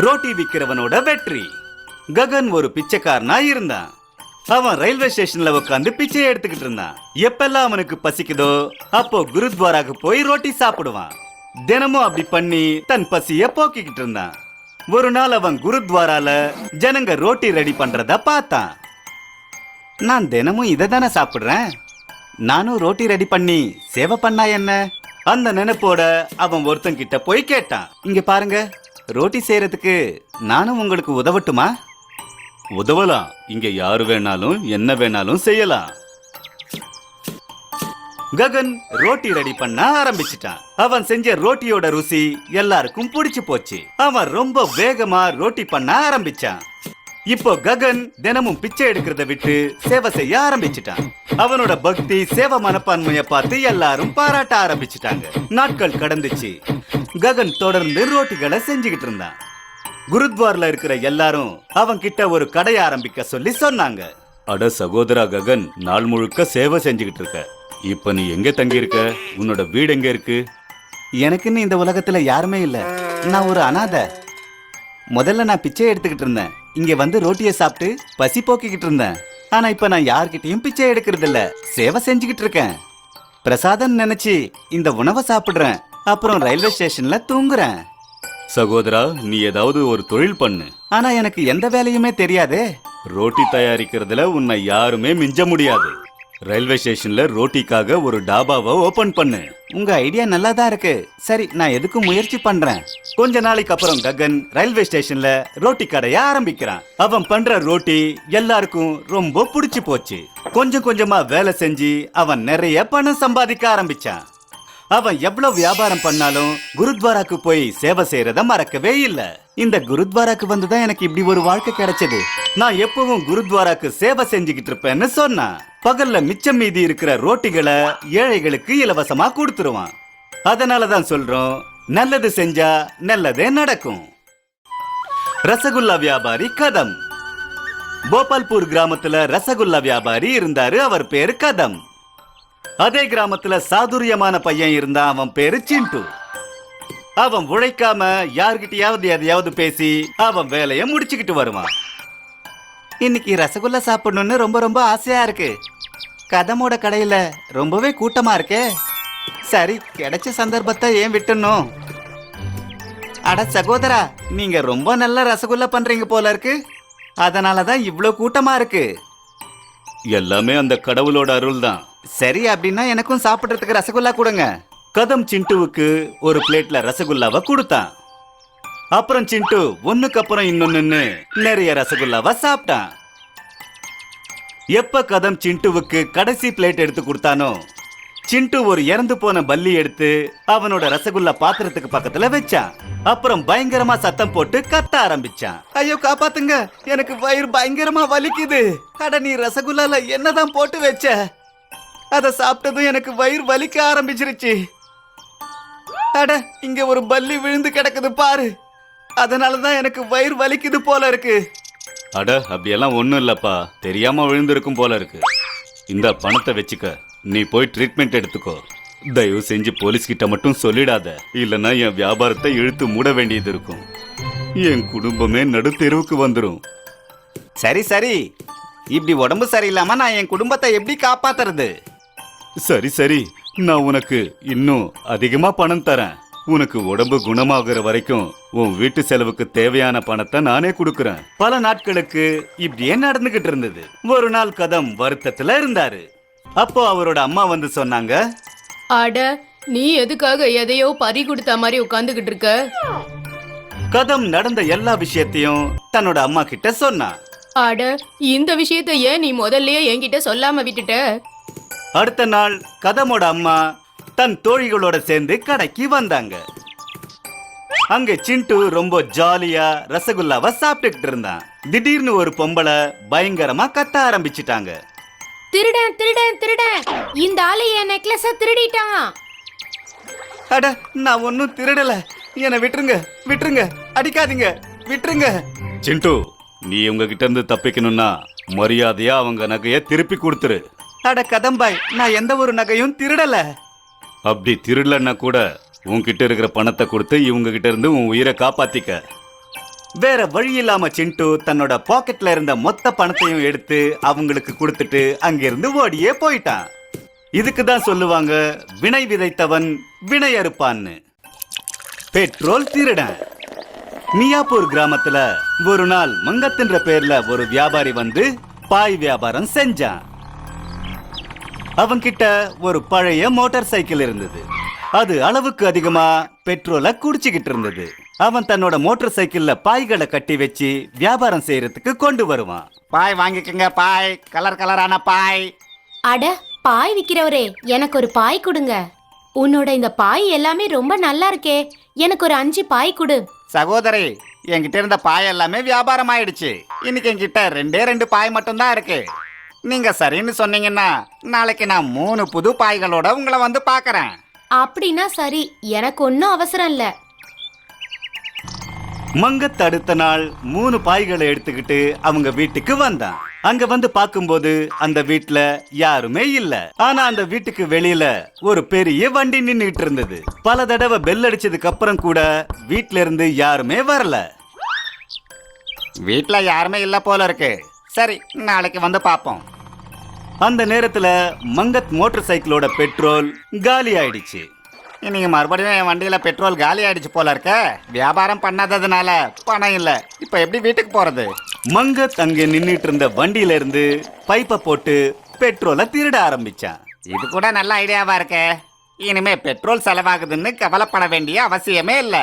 ரோட்டி விக்கிறவனோட வெற்றி. ககன் ஒரு பிச்சைக்காரனா இருந்தான். அவன் ரயில்வே ஸ்டேஷன்ல உட்காந்து பிச்சை எடுத்துக்கிட்டு இருந்தான். எப்பெல்லாம் அவனுக்கு பசிக்குதோ அப்போ குருத்வாராக்கு போய் ரோட்டி சாப்பிடுவான். தினமும் அப்படி பண்ணி தன் பசிய போக்கிக்கிட்டு இருந்தான். ஒரு நாள் அவன் குருத்வாரால ஜனங்க ரோட்டி ரெடி பண்றத பார்த்தான். நான் தினமும் இதை தானே சாப்பிடுறேன், நானும் ரோட்டி ரெடி பண்ணி சேவை பண்ணா என்ன? அந்த நினைப்போட அவன் ஒருத்தன் கிட்ட போய் கேட்டான், இங்க பாருங்க, ரோட்டி செய்யறதுக்கு நானும் உங்களுக்கு உதவட்டுமா? உதவலாம், இங்க யாரு வேணாலும் என்ன வேணாலும் செய்யலாம். ககன் ரோட்டி ரெடி பண்ண ஆரம்பிச்சிட்டான். அவன் செஞ்ச ரோட்டியோட ருசி எல்லாருக்கும் பிடிச்சு போச்சு. அவன் ரொம்ப வேகமா ரோட்டி பண்ண ஆரம்பிச்சான். இப்போ ககன் தினமும் பிச்சை எடுக்கிறத விட்டு சேவை செய்ய ஆரம்பிச்சிட்டான். அவனோட பக்தி, சேவை மனப்பான்மைய பார்த்து எல்லாரும் பாராட்ட ஆரம்பிச்சிட்டாங்க. நாட்கள் கடந்துச்சு. ககன் தொடர்ந்து ரோட்டிகளை செஞ்சுக்கிட்டு இருந்தான். குருத்வார்ல இருக்கிற எல்லாரும் அவன் கிட்ட ஒரு கடையை ஆரம்பிக்க சொல்லி சொன்னாங்க. அட சகோதரா ககன், நாள் முழுக்க சேவை செஞ்சுக்கிட்டு இருக்க, இப்ப நீ எங்க தங்கி இருக்க? உன்னோட வீடு எங்க இருக்கு? எனக்குன்னு இந்த உலகத்துல யாருமே இல்ல, நான் ஒரு அனாதை. முதல்ல நான் பிச்சை எடுத்துக்கிட்டு இருந்தேன், இங்க வந்து ரோட்டியை சாப்பிட்டு பசி போக்கிக்கிட்டு இருந்தேன். ஆனா இப்ப நான் யார்கிட்டயும் பிச்சை எடுக்கிறது இல்ல, சேவை செஞ்சுக்கிட்டு இருக்கேன். பிரசாதம் நினைச்சு இந்த உணவை சாப்பிடுறேன், அப்புறம் ரயில்வே ஸ்டேஷன்ல தூங்குறேன். சகோதரா, நீ ஏதாவது ஒரு தொழில் பண்ணு. ஆனா எனக்கு எந்த வேலையுமே தெரியாதே. ரோட்டி தயாரிக்கிறதுல உன்னை யாருமே மிஞ்ச முடியாது. ரயில்வே ஸ்டேஷன்ல ரோட்டிக்காக ஒரு டாபாவை ஓபன் பண்ணு. உங்க ஐடியா நல்லா தான் இருக்கு, சரி நான் எதுக்கும் முயற்சி பண்றேன். கொஞ்ச நாளைக்கு அப்புறம் ககன் ரயில்வே ஸ்டேஷன்ல ரோட்டி கடைய ஆரம்பிக்கிறான். அவன் பண்ற ரோட்டி எல்லாருக்கும் ரொம்ப பிடிச்சு போச்சு. கொஞ்சம் கொஞ்சமா வேலை செஞ்சு அவன் நிறைய பணம் சம்பாதிக்க ஆரம்பிச்சான். அவன் எவ்வளவு வியாபாரம் பண்ணாலும் குருத்வாராக்கு போய் சேவை செய்யறத மறக்கவே இல்ல. இந்த குருத்வாராக்கு வந்துதான் எனக்கு இப்படி ஒரு வாழ்க்கை கிடைச்சது. நான் எப்பவும் குருத்வாராக்கு சேவை செஞ்சுக்கிட்டு இருப்பேன்னு சொன்னான். பகல்ல மிச்சம் மீதி இருக்கிற ரோட்டிகளை ஏழைகளுக்கு இலவசமா கொடுத்துருவான். அதனாலதான் சொல்றோம், நல்லது செஞ்சா நல்லதே நடக்கும். ரசகுல்லா வியாபாரி கதம். போபால்பூர் கிராமத்துல ரசகுல்லா வியாபாரி இருந்தாரு. அவர் பேரு கதம். அதே கிராமத்துல சாதுரியமான பையன் இருந்தான். அவன் பேரு சிண்டு. அவன் உழைக்காம யார்கிட்டயாவது எதையாவது பேசி அவன் வேலைய முடிச்சுக்கிட்டு வருவான். இன்னைக்கு ரசகுல்லா சாப்பிடணும்னு ரொம்ப ரொம்ப ஆசையா இருக்கு. கதமோட கடையில ரொம்பவே கூட்டமா இருக்கே. சரி, கிடைச்ச சந்தர்ப்பத்தை ஏன் விட்டுணும்? அட சகோதரா, நீங்க ரொம்ப நல்ல ரசகுல்லா பண்றீங்க போல இருக்கு, அதனாலதான் இவ்ளோ கூட்டமா இருக்கு. எல்லாமே அந்த கடவுளோட அருள் தான். சரி, அப்படின்னா எனக்கும் சாப்பிடுறதுக்கு ரசகுல்லா கொடுங்க. கதம் சிண்டுவுக்கு ஒரு பிளேட்ல ரசகுல்லாவை கொடுத்தான். அப்புறம் சிண்டு ஒண்ணுக்கு அப்புறம் இன்னொன்னு நிறைய ரசகுல்லாவை சாப்பிட்டான். எப்ப கதம் சிண்டுவுக்கு கடைசி பிளேட் எடுத்து கொடுத்தானோ, சிண்டு ஒரு இறந்து போன பல்லி எடுத்து அவனோட ரசகுல்லா பாத்திரத்துக்கு பக்கத்துல வச்சான். அப்புறம் பயங்கரமா சத்தம் போட்டு கத்த ஆரம்பிச்சான். ஐயோ காப்பாத்துங்க, எனக்கு வயிறு பயங்கரமா வலிக்குது. அட, நீ ரசகுல்லால என்னதான் போட்டு வச்ச? அத சாப்பிட்டதும் எனக்கு வயிறு வலிக்க ஆரம்பிச்சிருச்சு. அட, இங்க ஒரு பல்லி விழுந்து கிடக்குது பாரு, அதனாலதான் எனக்கு வயிறு வலிக்குது போல இருக்கு. அட, அப்படியெல்லாம் ஒண்ணும் இல்லப்பா, தெரியாம விழுந்திருக்கும் போல இருக்கு. இந்த பணத்தை வச்சுக்க, நீ போய் ட்ரீட்மெண்ட் எடுத்துக்கோ. தயவு செஞ்சு போலீஸ் கிட்ட மட்டும் சொல்லிடாத, இல்லைன்னா என் வியாபாரத்தை இழுத்து மூட வேண்டியது இருக்கும். என் குடும்பமே நடு தெருவுக்கு வந்துடும். சரி சரி, இப்படி உடம்பு சரியில்லாம நான் என் குடும்பத்தை எப்படி காப்பாத்துறது? சரி சரி, நான் உனக்கு இன்னும் அதிகமா பணம் தரேன். உனக்கு உடம்பு குணமாகிற வரைக்கும் உன் வீட்டு செலவுக்கு தேவையான பணத்தை நானே கொடுக்கறேன். பல நாட்களுக்கு இப்படியே நடந்துகிட்டு இருந்தது. ஒரு நாள் கதம் வருத்தத்துல இருந்தாரு. அப்போ அவரோட அம்மா வந்து சொன்னாங்க, அட, நீ எதுக்காக எதையோ பறி கொடுத்த மாதிரி உட்கார்ந்துகிட்டு இருக்க? கதம் நடந்த எல்லா விஷயத்தையும் தன்னோட அம்மா கிட்ட சொன்னா. அட, இந்த விஷயத்தை ஏன் நீ முதல்லயே என்கிட்ட சொல்லாம விட்டுட்ட? அடுத்த நாள் கதமோட அம்மா தன் தோழிகளோட சேர்ந்து கடைக்கு வந்தாங்க. அங்க சிண்டு ரொம்ப ஜாலியா ரசகுல்லாவை சாப்பிட்டுக்கிட்டு இருந்தான். திடீர்னு ஒரு பொம்பளை பயங்கரமா கத்த ஆரம்பிச்சிட்டாங்க. திருடன் திருடன் திருடன், இந்த ஆளு என் நெக்லஸ திருடிட்டான். அட, நான் ஒன்னும் திருடல, என்னை விட்டுருங்க விட்டுருங்க, அடிக்காதீங்க, விட்டுருங்க. சிண்டு, நீ உங்ககிட்ட இருந்து தப்பிக்கணும்னா மரியாதையா அவங்க நகைய திருப்பி கொடுத்துரு. அட கதம்பாய், நான் எந்த ஒரு நகையும் திருடல. அப்படி திருடலன்னா கூட உன்கிட்ட இருக்கிற பணத்தை கொடுத்து இவங்க கிட்ட இருந்து உன் உயிரை காப்பாத்திக்க. வேற வழி இல்லாம சிண்டு தன்னோட பாக்கெட்ல இருந்த மொத்த பணத்தையும் எடுத்து அவங்களுக்கு கொடுத்துட்டு அங்கிருந்து ஓடியே போயிட்டான். இதுக்கு தான் சொல்லுவாங்க, வினை விதைத்தவன் வினை அறுப்பான்னு. பெட்ரோல் திருடன். மியாப்பூர் கிராமத்துல ஒரு நாள் மங்கத்ன்ற பேர்ல ஒரு வியாபாரி வந்து பாய் வியாபாரம் செஞ்சான். அவன்கிட்ட ஒரு பழைய மோட்டார் சைக்கிள் இருந்தது. அது அளவுக்கு அதிகமா பெட்ரோலை குடிச்சுக்கிட்டு இருந்தது. அவன் தன்னோட மோட்டார் சைக்கிள்ல பாய்களை கட்டி வச்சு வியாபாரம் செய்யறதுக்கு கொண்டு வருவான். பாய் வாங்கிக்கங்க பாய், கலர் கலரான பாய். அட பாய் விக்கிறவரே, எனக்கு ஒரு பாய் கொடுங்க. உன்னோட இந்த பாய் எல்லாமே ரொம்ப நல்லா இருக்கே, எனக்கு ஒரு 5 பாய் கொடு. சகோதரி, என்கிட்ட இருந்த பாய் எல்லாமே வியாபாரம் ஆயிடுச்சு. இன்னைக்கு என்கிட்ட 2 பாய் மட்டும்தான் இருக்கு. நீங்க சரின்னு சொன்னீங்கன்னா நாளைக்கு நான் 3 புது பாய்களோட உங்களை வந்து பாக்குறேன். அப்படின்னா சரி, எனக்கு ஒன்னும் அவசரம் இல்ல. மங்கத் அடுத்த நாள் 3 பாய்களை எடுத்துக்கிட்டு அவங்க வீட்டுக்கு வந்தான். அங்க வந்து பாக்கும்போது அந்த வீட்ல யாருமே இல்ல. ஆனா அந்த வீட்டுக்கு வெளியில ஒரு பெரிய வண்டி நின்னுட்டு இருந்தது. பல தடவை பெல் அடிச்சதுக்கு அப்புறம் கூட வீட்ல இருந்து யாருமே வரல. வீட்ல யாருமே இல்ல போல இருக்கு. சரி, நாளைக்கு வந்து பாப்போம். அந்த நேரத்துல மங்கத் மோட்டார் சைக்கிளோட பெட்ரோல் காலி ஆயிடுச்சு. இன்னைக்கு மறுபடியும் என் வண்டியில பெட்ரோல் காலி ஆயிடுச்சு போல இருக்க. வியாபாரம் பண்ணாததுனால பணம் இல்ல. இப்ப எப்படி வீட்டுக்கு போறது? மங்கத் அங்க நின்னுட்டு இருந்த வண்டியில இருந்து பைப்பை போட்டு பெட்ரோலை திருட ஆரம்பிச்சான். இது கூட நல்ல ஐடியாவா இருக்கே. இனிமே பெட்ரோல் செலவாகுதுன்னு கவலைப்பட வேண்டிய அவசியமே இல்ல.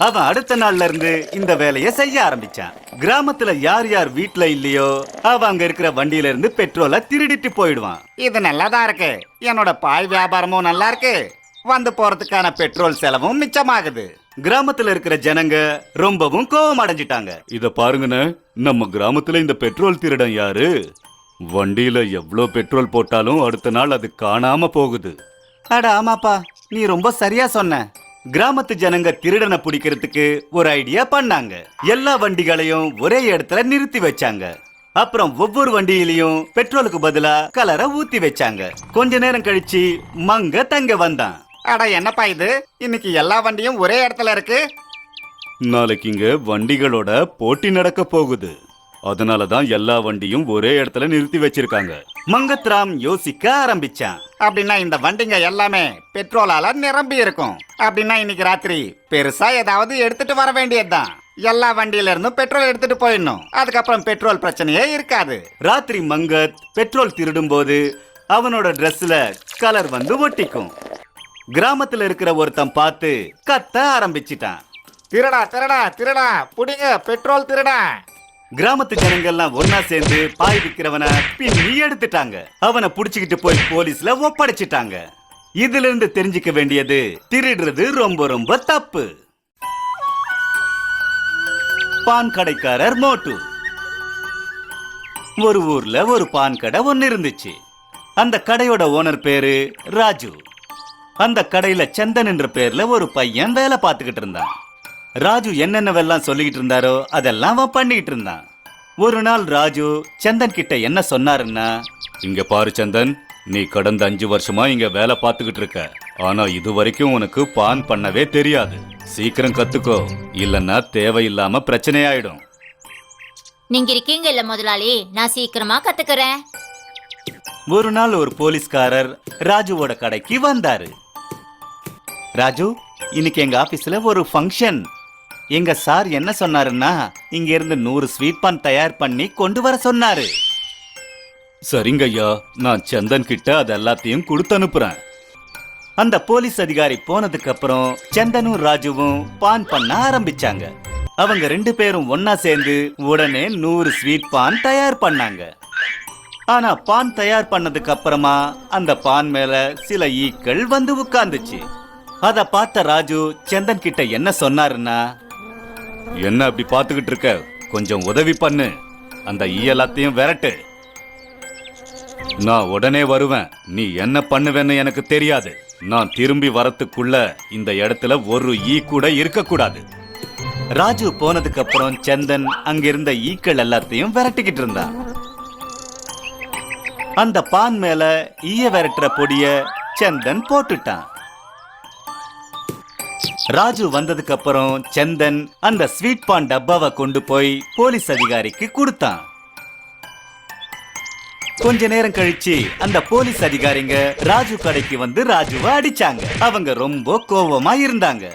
அவன் அடுத்த நாள்ல இருந்து இந்த வேலையை செய்ய ஆரம்பிச்சான். கிராமத்துல யார் யார் வீட்ல இல்லையோ அவன் அங்க இருக்கிற வண்டியில இருந்து பெட்ரோலை திருடிட்டு போயிடுவான். இது நல்லாதான் இருக்கு. என்னோட பாய் வியாபாரமும் நல்லா இருக்கு. வந்து போறதுக்கான பெட்ரோல் செலவும் மிச்சமாகுது. கிராமத்துல இருக்கிற ஜனங்க ரொம்பவும் கோபம் அடைஞ்சிட்டாங்க. இத பாருங்கண்ணே, நம்ம கிராமத்துல இந்த பெட்ரோல் திருடன் யாரு? வண்டியில எவ்வளவு பெட்ரோல் போட்டாலும் அடுத்த நாள் அது காணாம போகுது. அட ஆமாப்பா, நீ ரொம்ப சரியா சொன்ன. கிராமத்து ஜனங்க திருடனை பிடிக்கிறதுக்கு ஒரு ஐடியா பண்ணாங்க. எல்லா வண்டிகளையும் ஒரே இடத்துல நிறுத்தி வச்சாங்க. அப்புறம் ஒவ்வொரு வண்டியிலையும் பெட்ரோலுக்கு பதிலா கலரை ஊத்தி வச்சாங்க. கொஞ்ச நேரம் கழிச்சு மங்க தங்க வந்தான். அட என்னப்பா இது, இன்னைக்கு எல்லா வண்டியும் ஒரே இடத்துல இருக்கு. நாளைக்கு இங்க வண்டிகளோட போட்டி நடக்க போகுது. அதனாலதான் எல்லா வண்டியும் ஒரே இடத்துல நிறுத்தி வச்சிருக்காங்க. மங்கத்ராம் யோசிக்க ஆரம்பிச்சான். அப்படின்னா இந்த வண்டிங்க எல்லாமே பெட்ரோலால நிரம்பி இருக்கும். அப்படின்னா இன்னைக்கு ராத்திரி பெருசா ஏதாவது எடுத்துட்டு வர வேண்டியதுதான். எல்லா வண்டியில இருந்தும் பெட்ரோல் எடுத்துட்டு போயிடணும். அதுக்கப்புறம் பெட்ரோல் பிரச்சனையே இருக்காது. ராத்திரி மங்கத் பெட்ரோல் திருடும் போது அவனோட டிரெஸ்ல கலர் வந்து ஒட்டிக்கும். கிராமத்துல இருக்கிற ஒருத்தன் பார்த்து கத்த ஆரம்பிச்சிட்டான். திருடா திருடா திருடா, புடிங்க பெட்ரோல் திருடா. கிராமத்து ஜனங்கள்லாம் ஒன்னா சேர்ந்து பாய் விக்கிறவனை பின்னி எடுத்துட்டாங்க. அவனை புடிச்சுக்கிட்டு போய் போலீஸ்ல ஒப்படைச்சிட்டாங்க. இதுல இருந்து தெரிஞ்சுக்க வேண்டியது, திருடுறது ரொம்ப ரொம்ப தப்பு. பான் கடைக்காரர் மோட்டு. ஒரு ஊர்ல ஒரு பான் கடை ஒன்னு இருந்துச்சு. அந்த கடையோட ஓனர் பேரு ராஜு. அந்த கடையில சந்தன் என்ற பேர்ல ஒரு பையன் வேலை பார்த்துக்கிட்டு இருந்தான். ராஜு என்னென்னவெல்லாம் சொல்லிக்கிட்டு இருந்தாரோ அதெல்லாம் அவன் பண்ணிக்கிட்டு இருந்தான். ஒரு நாள் ராஜு சந்தன் கிட்ட என்ன சொன்னாருன்னா, இங்க பாரு சந்தன், நீ கடந்த 5 வருஷமா இங்க வேலை பார்த்துக்கிட்டு இருக்க. ஆனா இது வரைக்கும் உனக்கு பான் பண்ணவே தெரியாது. சீக்கிரம் கத்துக்கோ, இல்லன்னா தேவையில்லாம பிரச்சனை ஆயிடும். நீங்க இருக்கீங்க இல்ல முதலாளி, நான் சீக்கிரமா கத்துக்கிறேன். ஒரு நாள் ஒரு போலீஸ்காரர் ராஜுவோட கடைக்கு வந்தாரு. ராஜு, இன்னைக்கு எங்க ஆபீஸ்ல ஒரு ஃபங்க்ஷன். எங்க சார் என்ன சொன்னாருன்னா, இங்க இருந்து 100 ஸ்வீட் பான் தயார் பண்ணி கொண்டு வர சொன்னாரு. சரிங்க ஐயா, நான் சந்தன் கிட்ட அது எல்லாத்தையும் கொடுத்து அனுப்புறேன். அந்த போலீஸ் அதிகாரி போனதுக்கு அப்புறம் சந்தனும் ராஜுவும் பான் பண்ண ஆரம்பிச்சாங்க. அவங்க 2 பேரும் ஒன்னா சேர்ந்து உடனே 100 ஸ்வீட் பான் தயார் பண்ணாங்க. ஆனா பான் தயார் பண்ணதுக்கு அப்புறமா அந்த பான் மேல சில ஈக்கள் வந்து உட்கார்ந்துச்சு. அத பார்த்த ராஜு சந்தன் கிட்ட என்ன சொன்னாருன்னா, என்ன அப்படி பார்த்துக்கிட்டு இருக்க, கொஞ்சம் உதவி பண்ணு, அந்த ஈ எல்லாத்தையும் விரட்டு. நான் உடனே வருவேன். நீ என்ன பண்ணுவேன்னு எனக்கு தெரியாது. நான் திரும்பி வரத்துக்குள்ள இந்த இடத்துல ஒரு ஈ கூட இருக்க கூடாது. ராஜு போனதுக்கு அப்புறம் சந்தன் அங்கிருந்த ஈக்கள் எல்லாத்தையும் விரட்டிக்கிட்டு இருந்தான். அந்த பான் மேல ஈய விரட்டுற பொடிய சந்தன் போட்டுட்டான். ராஜு வந்ததுக்கு அப்புறம் சந்தன் அந்த ஸ்வீட் பான் டப்பாவை கொண்டு போய் போலீஸ் அதிகாரிக்கு கொடுத்தான். கொஞ்ச நேரம் கழிச்சு அந்த போலீஸ் அதிகாரிங்க ராஜு கடைக்கு வந்து ராஜுவை அடிச்சாங்க. அவங்க ரொம்ப கோவமா இருந்தாங்க.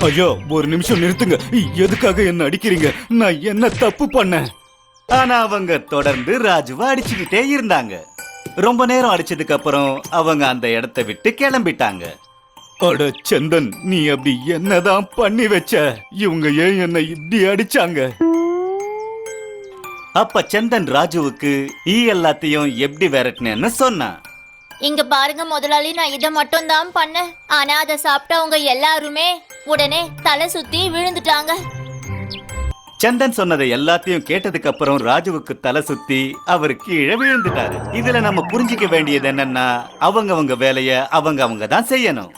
ஐயோ, ஒரு நிமிஷம் நிறுத்துங்க. எதுக்காக என்ன அடிக்கிறீங்க? நான் என்ன தப்பு பண்ணேன்? ஆனா அவங்க தொடர்ந்து ராஜுவை அடிச்சுக்கிட்டே இருந்தாங்க. ரொம்ப நேரம் அடிச்சதுக்கு அப்புறம் அவங்க அந்த இடத்தை விட்டு கிளம்பிட்டாங்க. அட சந்தன், நீ அப்படி என்னதான் பண்ணி வச்ச? இவங்க ஏன் என்ன இப்படி அடிச்சாங்க? அப்ப சந்தன் ராஜுவுக்கு எல்லாத்தையும் எப்படி விரட்டினேன்னு சொன்னான். இங்க பாருங்க முதலாளி, நான் இதை மட்டும் தான் பண்ணேன். ஆனா அதை சாப்பிட்டவங்க எல்லாருமே உடனே தலை சுத்தி விழுந்துட்டாங்க. சந்தன் சொன்னதை எல்லாத்தையும் கேட்டதுக்கு அப்புறம் ராஜுவுக்கு தலை சுத்தி அவர் கீழே விழுந்துட்டாரு. இதுல நம்ம புரிஞ்சுக்க வேண்டியது என்னன்னா, அவங்க வேலைய அவங்க தான் செய்யணும்.